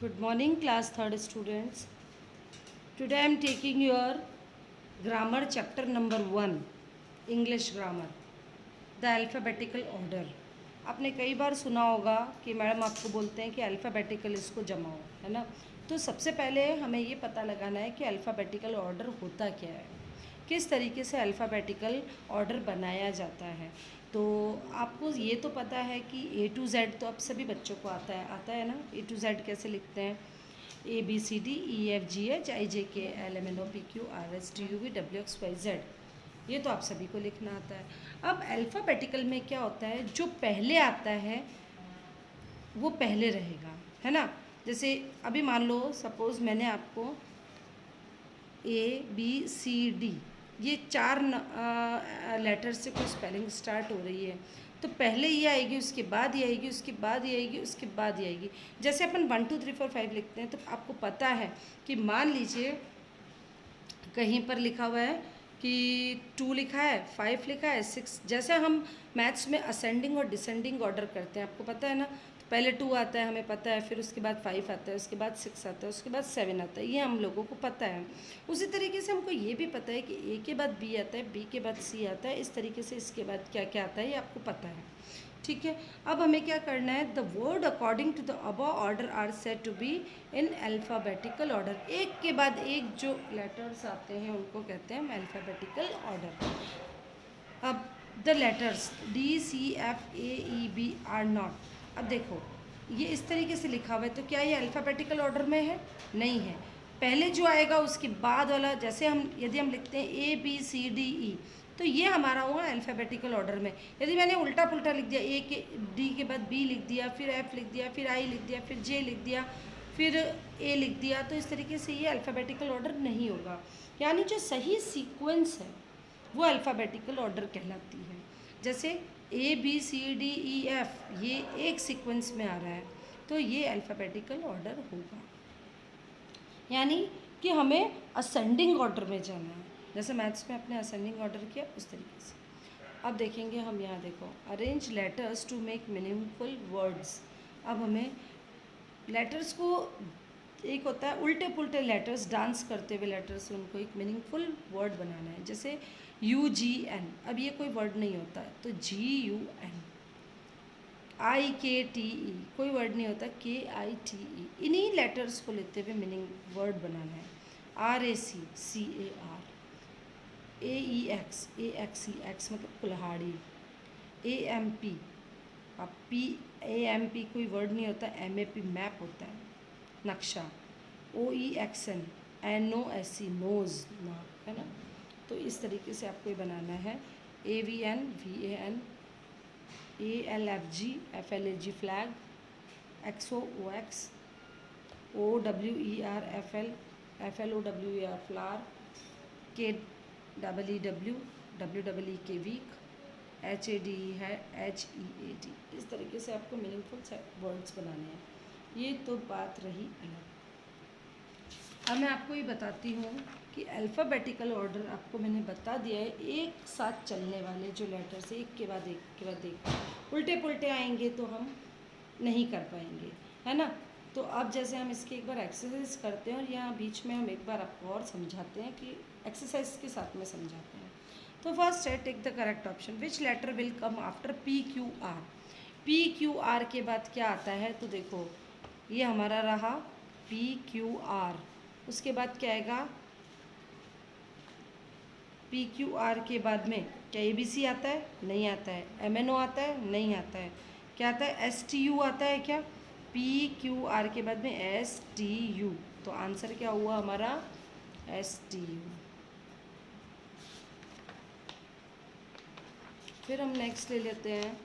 Good morning, class third students. Today I am taking your grammar chapter number 1, English grammar, the alphabetical order. आपने कई बार सुना होगा कि madam आपको बोलते हैं कि अल्फ़ाबेटिकल इसको जमाओ, है ना। तो सबसे पहले हमें ये पता लगाना है कि अल्फ़ाबेटिकल ऑर्डर होता क्या है, किस तरीके से अल्फ़ाबेटिकल ऑर्डर बनाया जाता है। तो आपको ये तो पता है कि ए टू जेड तो अब सभी बच्चों को आता है ना। ए टू जेड कैसे लिखते हैं? A B C D E F G H I J K L M N O P Q R S T U V W X Y Z, ये तो आप सभी को लिखना आता है। अब अल्फ़ाबेटिकल में क्या होता है, जो पहले आता है वो पहले रहेगा, है ना। जैसे अभी मान लो सपोज़ मैंने आपको ए बी सी डी ये चार लेटर से कोई स्पेलिंग स्टार्ट हो रही है, तो पहले ये आएगी, उसके बाद ये आएगी, उसके बाद ये आएगी, उसके बाद ये आएगी। जैसे अपन 1 2 3 4 5 लिखते हैं, तो आपको पता है कि मान लीजिए कहीं पर लिखा हुआ है कि 2 लिखा है, 5 लिखा है, 6, जैसे हम मैथ्स में असेंडिंग और डिसेंडिंग ऑर्डर करते हैं, आपको पता है ना। तो पहले 2 आता है, हमें पता है, फिर उसके बाद 5 आता है, उसके बाद 6 आता है, उसके बाद 7 आता है, ये हम लोगों को पता है। उसी तरीके से हमको ये भी पता है कि ए के बाद बी आता है, बी के बाद सी आता है, इस तरीके से इसके बाद क्या क्या आता है ये आपको पता है, ठीक है। अब हमें क्या करना है, the word according to the above order are said to be in alphabetical order. एक के बाद एक जो लेटर्स आते हैं उनको कहते हैं हम अल्फ़ाबेटिकल ऑर्डर। अब the letters D C F A E B are not. अब देखो ये इस तरीके से लिखा हुआ है, तो क्या ये अल्फ़ाबेटिकल ऑर्डर में है? नहीं है। पहले जो आएगा उसके बाद वाला, जैसे हम यदि हम लिखते हैं ए बी सी डी ई, तो ये हमारा हुआ अल्फ़ाबेटिकल ऑर्डर में। यदि मैंने उल्टा पुल्टा लिख दिया, ए के डी के बाद बी लिख दिया, फिर एफ लिख दिया, फिर आई लिख दिया, फिर जे लिख दिया, फिर ए लिख दिया, तो इस तरीके से ये अल्फ़ाबेटिकल ऑर्डर नहीं होगा। यानी जो सही सीक्वेंस है वो अल्फ़ाबेटिकल ऑर्डर कहलाती है। जैसे A B C D E F ये एक सीक्वेंस में आ रहा है, तो ये अल्फ़ाबेटिकल ऑर्डर होगा। यानी कि हमें असेंडिंग ऑर्डर में जाना है, जैसे मैथ्स में अपने असेंडिंग ऑर्डर किया उस तरीके से। अब देखेंगे हम यहाँ, देखो arrange letters to make meaningful words. अब हमें लेटर्स को, एक होता है उल्टे पुल्टे लेटर्स, डांस करते हुए लेटर्स, उनको एक मीनिंगफुल वर्ड बनाना है। जैसे यू जी एन, अब ये कोई वर्ड नहीं होता है, तो जी यू एन। आई के टी ई कोई वर्ड नहीं होता, के आई टी ई, इन्हीं लेटर्स को लेते हुए मीनिंग वर्ड बनाना है। R A C C A R, A E X E X मतलब कुल्हाड़ी। ए एम पी, अब पी ए एम पी कोई वर्ड नहीं होता, एम ए पी मैप होता है, नक्शा। O E X N O S C nose, नाक, है ना। तो इस तरीके से आपको ये बनाना है। A V N V A N, A L F G F L A G flag, X O X, O W E R F L O W E R flower, K double E W K week, H A D है H E A D. इस तरीके से आपको meaningful words बनाने हैं। ये तो बात रही अलग। अब मैं आपको ये बताती हूँ कि अल्फ़ाबेटिकल ऑर्डर आपको मैंने बता दिया है, एक साथ चलने वाले जो लेटर्स एक के बाद एक के बाद एक, उल्टे पुल्टे आएंगे तो हम नहीं कर पाएंगे, है ना। तो अब जैसे हम इसकी एक बार एक्सरसाइज करते हैं, और यहाँ बीच में हम एक बार आपको और समझाते हैं कि एक्सरसाइज के साथ में समझाते हैं। तो फर्स्ट है, take the correct option, which letter will come after P Q R. P Q R के बाद क्या आता है, तो देखो ये हमारा रहा पी क्यू आर, उसके बाद क्या आएगा, पी क्यू आर के बाद में क्या ए बी सी आता है? नहीं आता है। एम एन ओ आता है? नहीं आता है। क्या आता है? एस टी यू आता है क्या? पी क्यू आर के बाद में एस टी यू, तो आंसर क्या हुआ हमारा? S T you. फिर हम नेक्स्ट ले लेते हैं,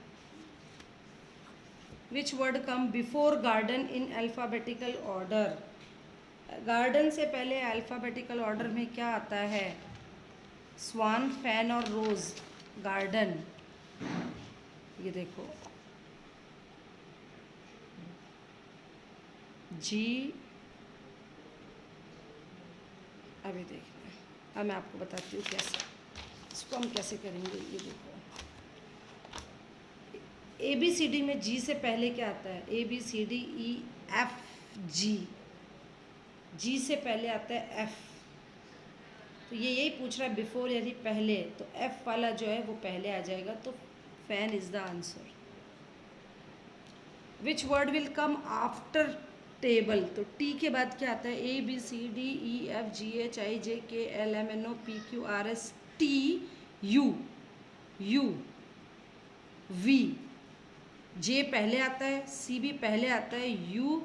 which word come before garden in alphabetical order. Garden से पहले अल्फ़ाबेटिकल ऑर्डर में क्या आता है? स्वान, फैन और रोज़, गार्डन। ये देखो जी, अभी देखना है, अब मैं आपको बताती हूँ कैसे इसको हम कैसे करेंगे। ये देखो ए बी सी डी में जी से पहले क्या आता है? A B C D E F G, G से पहले आता है एफ, तो ये यही पूछ रहा है बिफोर यानी पहले, तो एफ वाला जो है वो पहले आ जाएगा, तो fan is the answer. Which word will come after table, तो टी के बाद क्या आता है, A B C D E F G H I J K L M N O P Q R S T U, U V, J पहले आता है, C भी पहले आता है, U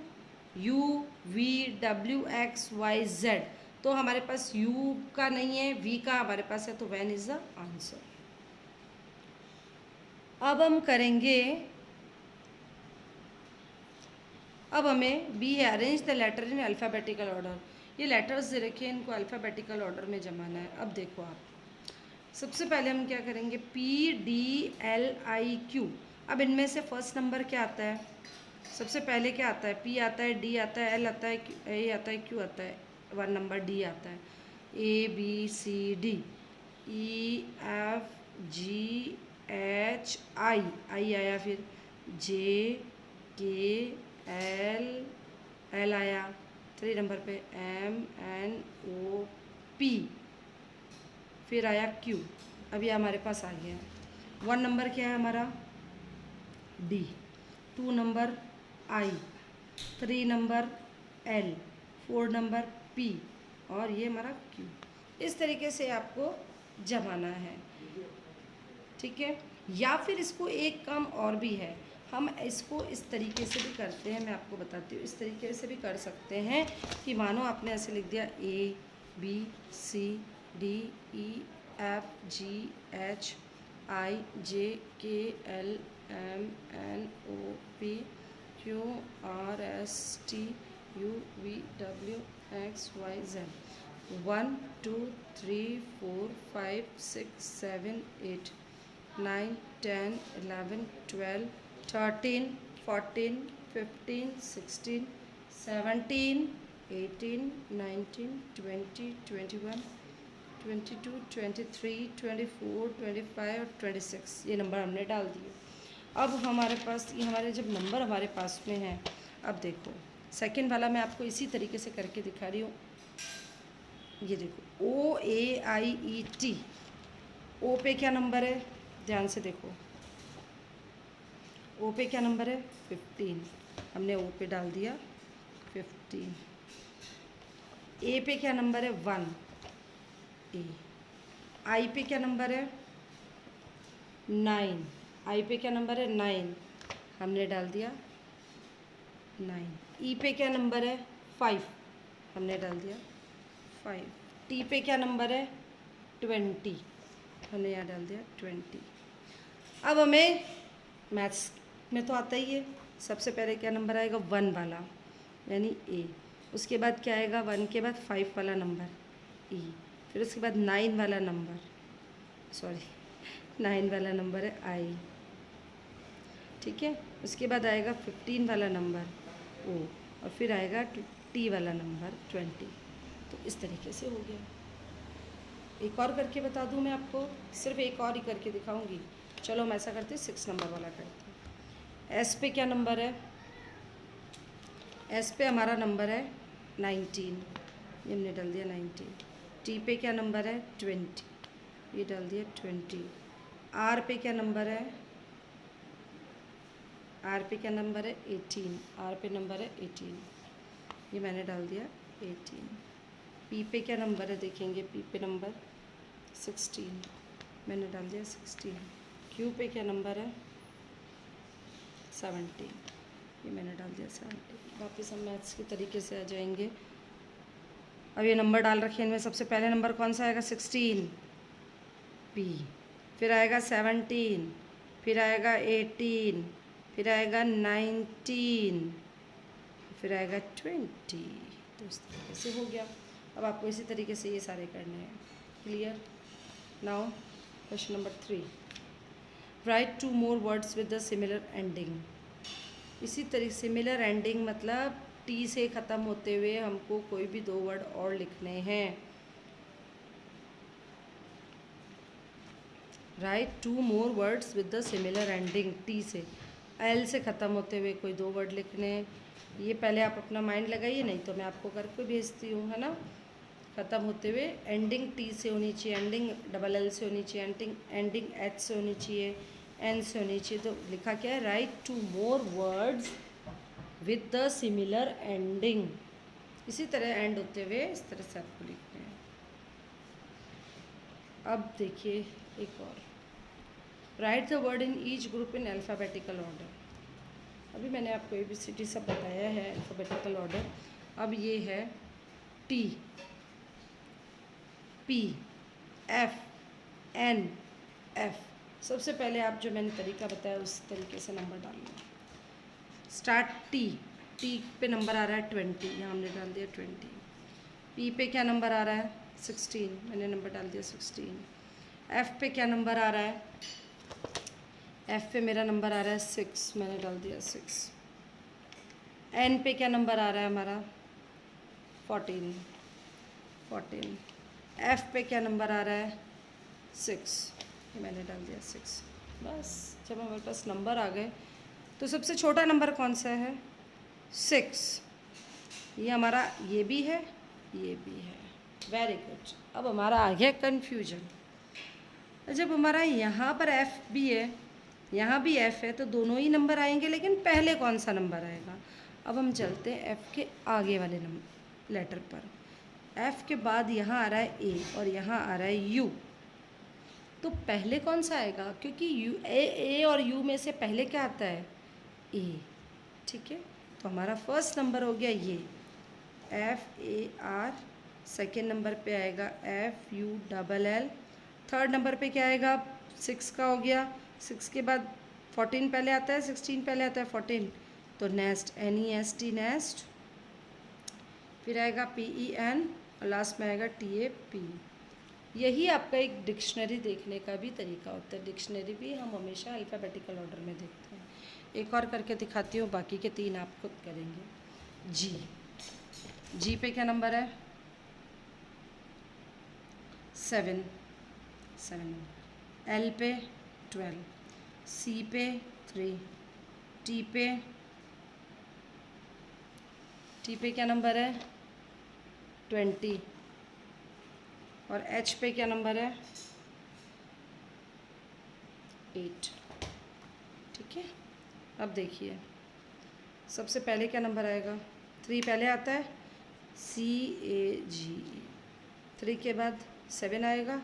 U V W X Y Z, तो हमारे पास you का नहीं है, वी का हमारे पास है, तो वैन इज द आंसर। अब हम करेंगे, अब हमें बी है arrange the letter in alphabetical order, ये लेटर्स दे रखे हैं, इनको अल्फ़ाबेटिकल ऑर्डर में जमाना है। अब देखो आप, सबसे पहले हम क्या करेंगे, P D L I Q, अब इनमें से फर्स्ट नंबर क्या आता है, सबसे पहले क्या आता है, पी आता है, डी आता है, एल आता है, ए आता है, क्यू आता है, 1 नंबर डी आता है, A B C D E F G H I, I आया, फिर जे के एल आया, 3 नंबर पे एम एन ओ पी, फिर आया क्यू, अब ये हमारे पास आ गया। 1 नंबर क्या है हमारा, डी, 2 नंबर आई, 3 नंबर एल, 4 नंबर पी, और ये हमारा क्यू। इस तरीके से आपको जमाना है, ठीक है। या फिर इसको एक काम और भी है, हम इसको इस तरीके से भी करते हैं, मैं आपको बताती हूँ, इस तरीके से भी कर सकते हैं कि मानो आपने ऐसे लिख दिया A B C D E F G H I J K L M N O P Q R S T U V W X Y Z, 1 2 3 4 5 6 7 8 9 10 11 12 13 14 15 16 17 18 19 20 21 22 23 24 25 और 26, ये नंबर हमने डाल दिए। अब हमारे पास ये हमारे जब नंबर हमारे पास में हैं, अब देखो सेकंड वाला मैं आपको इसी तरीके से करके दिखा रही हूँ। ये देखो ओ ए आई ई टी, ओ पे क्या नंबर है, ध्यान से देखो, ओ पे क्या नंबर है 15, हमने ओ पे डाल दिया 15। ए पे क्या नंबर है 1, ए। आई पे क्या नंबर है 9, आई पे क्या नंबर है 9, हमने डाल दिया 9। ई पे क्या नंबर है 5, हमने डाल दिया 5। टी पे क्या नंबर है 20, हमने यहाँ डाल दिया 20। अब हमें मैथ्स में तो आता ही है, सबसे पहले क्या नंबर आएगा 1 वाला यानी ए, उसके बाद क्या आएगा 1 के बाद 5 वाला नंबर ई, फिर उसके बाद 9 वाला नंबर, सॉरी 9 वाला नंबर है आई, ठीक है। उसके बाद आएगा 15 वाला नंबर ओ, और फिर आएगा टी वाला नंबर 20। तो इस तरीके से हो गया। एक और करके बता दूं मैं आपको, सिर्फ एक और ही करके दिखाऊंगी। चलो हम ऐसा करते हैं 6 नंबर वाला करते हैं। एस पे क्या नंबर है, एस पे हमारा नंबर है 19, ये हमने डाल दिया 19। टी पे क्या नंबर है 20, ये डाल दिया 20। आर पे क्या नंबर है, आर पे क्या नंबर है 18, आर पे नंबर है 18, ये मैंने डाल दिया 18। पी पे क्या नंबर है देखेंगे, पी पे नंबर 16, मैंने डाल दिया 16। क्यू पे क्या नंबर है 17, ये मैंने डाल दिया 17। वापस हम मैथ्स के तरीके से आ जाएंगे। अब ये नंबर डाल रखे हैं, इनमें सबसे पहले नंबर कौन सा आएगा 16 पी, फिर आएगा 17, फिर आएगा 18, फिर आएगा 19, फिर आएगा 20। तो इस तरीके से हो गया। अब आपको इसी तरीके से ये सारे करने हैं। Clear? Now question number 3, right 2 more words with the similar ending. इसी तरीके सिमिलर एंडिंग मतलब टी से ख़त्म होते हुए हमको कोई भी 2 वर्ड और लिखने हैं। Right 2 more words with the similar ending, T से, एल से ख़त्म होते हुए कोई 2 वर्ड लिखने हैं, ये पहले आप अपना माइंड लगाइए, नहीं तो मैं आपको करके भेजती हूँ, है ना। ख़त्म होते हुए एंडिंग टी से होनी चाहिए, एंडिंग डबल एल से होनी चाहिए, एंडिंग एच से होनी चाहिए, एन से होनी चाहिए। तो लिखा क्या है, right 2 more words with the similar ending. इसी तरह एंड होते हुए इस तरह से आपको लिखना है। अब देखिए एक और, right the word in each group in alphabetical order. अभी मैंने आपको ABCD सब बताया है अल्फ़ाबेटिकल ऑर्डर। अब ये है T, P, F, N, F। सबसे पहले आप जो मैंने तरीका बताया उस तरीके से नंबर डालना। स्टार्ट टी पे नंबर आ रहा है 20, यहाँ हमने डाल दिया 20। P पे क्या नंबर आ रहा है 16, मैंने नंबर डाल दिया 16। F पे क्या नंबर आ रहा है, F पे मेरा नंबर आ रहा है 6, मैंने डाल दिया 6। N पे क्या नंबर आ रहा है हमारा 14। F पे क्या नंबर आ रहा है 6, ये मैंने डाल दिया 6। बस जब हमारे पास नंबर आ गए तो सबसे छोटा नंबर कौन सा है 6। ये हमारा ये भी है, ये भी है। Very good. अब हमारा आ गया कन्फ्यूजन। जब हमारा यहाँ पर F भी है, यहाँ भी F है, तो दोनों ही नंबर आएंगे, लेकिन पहले कौन सा नंबर आएगा। अब हम चलते हैं F के आगे वाले नंबर लेटर पर। F के बाद यहाँ आ रहा है A और यहाँ आ रहा है U, तो पहले कौन सा आएगा, क्योंकि A और U में से पहले क्या आता है A, ठीक है। तो हमारा फर्स्ट नंबर हो गया ये FAR। सेकेंड नंबर पे आएगा FULL। थर्ड नंबर पे क्या आएगा 6 का हो गया। 6 के बाद 14 पहले आता है, 16 पहले आता है 14, तो नेस्ट NEST नेस्ट। फिर आएगा PEN और लास्ट में आएगा TAP। यही आपका एक डिक्शनरी देखने का भी तरीका होता है। डिक्शनरी भी हम हमेशा अल्फ़ाबेटिकल ऑर्डर में देखते हैं। एक और करके दिखाती हूँ, बाकी के 3 आप खुद करेंगे। जी पे क्या नंबर है 7 नंबर। L पे 12, C पे 3, T पे क्या नंबर है 20 और H पे क्या नंबर है 8, ठीक है। अब देखिए सबसे पहले क्या नंबर आएगा 3 पहले आता है CAGE। 3 के बाद 7 आएगा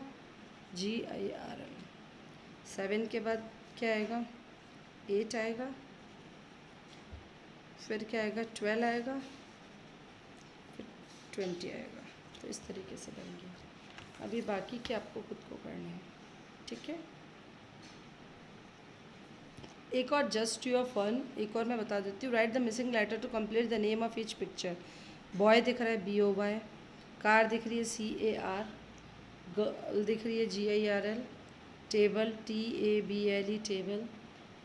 GIRL। 7 के बाद क्या आएगा 8 आएगा, फिर क्या आएगा 12 आएगा, फिर 20 आएगा। तो इस तरीके से बनेंगे। अभी बाकी के आपको खुद को करना है, ठीक है। एक और जस्ट योर फन, एक और मैं बता देती हूँ। Write the missing letter to complete the name of each picture. Boy दिख रहा है BOY, कार दिख रही है CAR, गर्ल दिख रही है GIRL, table TABLE table,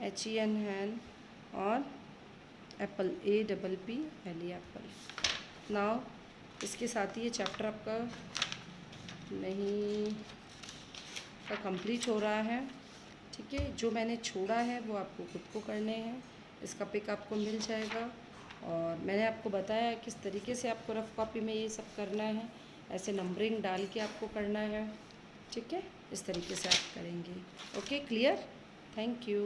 HEN हैन, और एप्पल APPLE एप्पल। नाउ इसके साथ ही ये चैप्टर आपका नहीं का कंप्लीट हो रहा है, ठीक है। जो मैंने छोड़ा है वो आपको खुद को करने हैं। इसका पिक आपको मिल जाएगा, और मैंने आपको बताया किस तरीके से आपको रफ कॉपी में ये सब करना है। ऐसे नंबरिंग डाल के आपको करना है, ठीक है। इस तरीके से आप करेंगे। Okay, clear. Thank you.